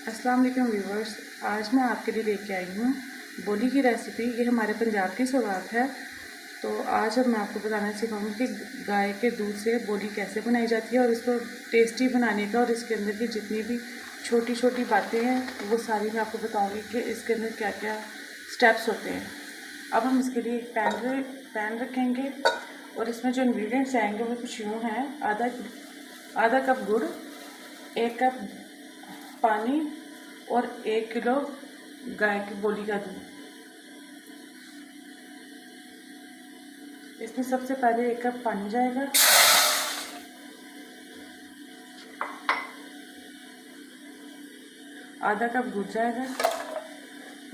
अस्सलाम वालेकुम व्यूवर्स, आज मैं आपके लिए लेके आई हूँ बोली की रेसिपी। ये हमारे पंजाब की सौगात है। तो आज मैं आपको बताना सिखाऊंगी कि गाय के दूध से बोली कैसे बनाई जाती है और इसको टेस्टी बनाने का और इसके अंदर की जितनी भी छोटी छोटी बातें हैं वो सारी मैं आपको बताऊंगी कि इसके अंदर क्या क्या स्टेप्स होते हैं। अब हम इसके लिए एक पैन रखेंगे और इसमें जो इंग्रेडिएंट्स आएंगे वो कुछ यूँ हैं। आधा कप गुड़, 1 कप पानी और 1 किलो गाय की बोली का दूध। इसमें सबसे पहले 1 कप पानी जाएगा, आधा कप गुड़ जाएगा।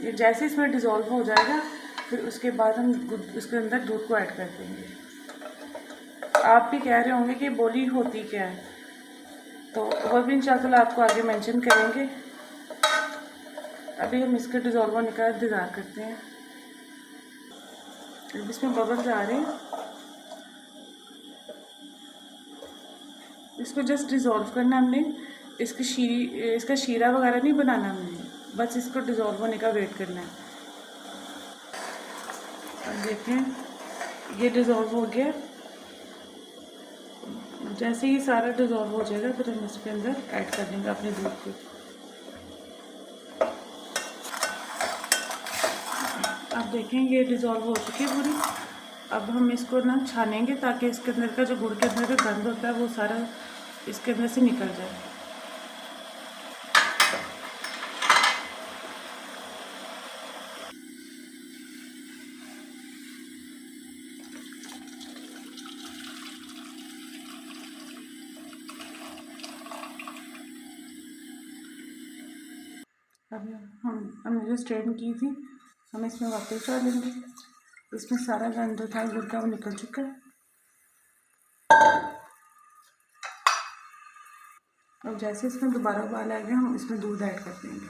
ये जैसे इसमें डिज़ोल्व हो जाएगा फिर उसके बाद हम उसके अंदर दूध को ऐड कर देंगे। आप भी कह रहे होंगे कि बोली होती क्या है, तो वो भी इंशाल्लाह आपको आगे मेंशन करेंगे। अभी हम इसके डिज़ोल्व होने का इंतज़ार करते हैं। इसमें बबल्स आ रहे हैं, इसको जस्ट डिज़ोल्व करना हमने। इसका शीरा वगैरह नहीं बनाना हमने, बस इसको डिज़ोल्व होने का वेट करना है। अब देखें ये डिज़ोल्व हो गया। जैसे ही सारा डिज़ोल्व हो जाएगा फिर हम इसके अंदर ऐड कर देंगे अपने दूध को। अब देखें ये डिज़ोल्व हो चुकी है पूरी। अब हम इसको ना छानेंगे ताकि इसके अंदर का जो गुड़ के अंदर का गंध होता है वो सारा इसके अंदर से निकल जाए। अब हमने जो स्ट्रेन की थी हम इसमें वापस डाल लेंगे। इसमें सारा गंद जो था गुड़ का वो निकल चुका है। अब जैसे इसमें दोबारा उबाल आएगा हम इसमें दूध ऐड कर देंगे।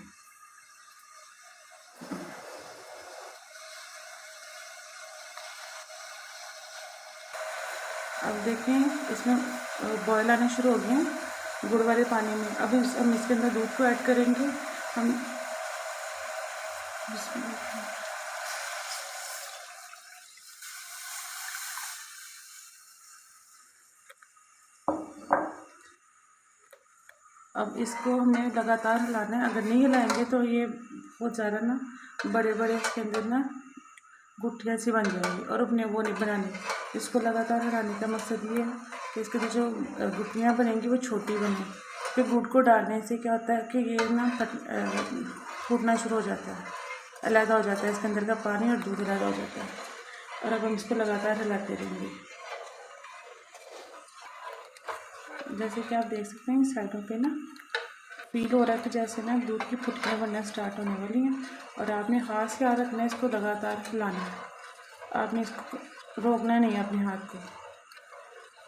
अब देखें इसमें बॉयल आने शुरू हो गए हैं गुड़ वाले पानी में। अब हम इसके अंदर दूध को ऐड करेंगे। हम अब इसको हमने लगातार हिलाना है। अगर नहीं हिलाएंगे तो ये बहुत ज़्यादा ना बड़े बड़े इसके अंदर ना गुठलियाँ सी बन जाएंगी और अपने वो नहीं बनानी। इसको लगातार हिलाने का मकसद ये है कि इसके जो गुठलियाँ बनेंगी वो छोटी बने। फिर गुड़ को डालने से क्या होता है कि ये ना फूटना शुरू हो जाता है, अलग हो जाता है इसके अंदर का पानी और दूध अलग हो जाता है। और अब हम इसको लगातार हिलाते रहेंगे। जैसे कि आप देख सकते हैं साइडों पे ना फील हो रहा है कि जैसे ना दूध की फुटकियाँ बनना स्टार्ट होने वाली हैं। और आपने ख़ास ख्याल रखना है, इसको लगातार हिलाना है। आपने इसको रोकना नहीं है अपने हाथ को।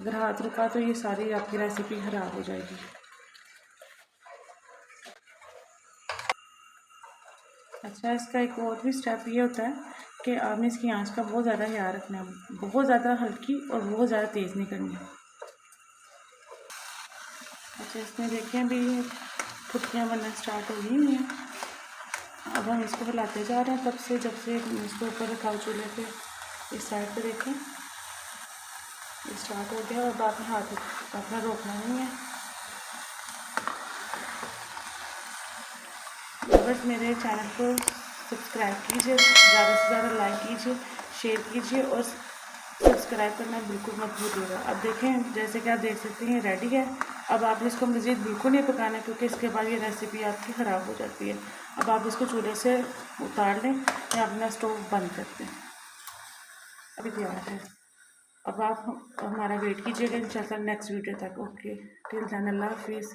अगर हाथ रुका तो ये सारी आपकी रेसिपी ख़राब हो जाएगी। अच्छा, इसका एक और भी स्टेप ये होता है कि आपने इसकी आंच का बहुत ज़्यादा ख्याल रखना है। बहुत ज़्यादा हल्की और बहुत ज़्यादा तेज़ नहीं करनी। अच्छा, इसमें देखें अभी फुटकियाँ बनना स्टार्ट हो गई हैं। अब हम इसको हिलाते जा रहे हैं तब से जब से इसको ऊपर रखा चूल्हे पे। इस साइड पे देखें ये स्टार्ट हो गया। अब आपने हाथ अपना रोकना नहीं है। बस मेरे चैनल को सब्सक्राइब कीजिए, ज़्यादा से ज़्यादा लाइक कीजिए, शेयर कीजिए और सब्सक्राइब करना बिल्कुल मत भूलिएगा। अब देखें जैसे कि आप देख सकते हैं रेडी है। अब आप इसको मज़ीद बिल्कुल नहीं पकाना क्योंकि इसके बाद ये रेसिपी आपकी ख़राब हो जाती है। अब आप इसको चूल्हे से उतार लें या अपना स्टोव बंद कर दें। अभी तैयार है। अब आप हमारा वेट कीजिएगा इंशाल्लाह नेक्स्ट वीडियो तक। ओके, टिल देन अल्लाह हाफिज़।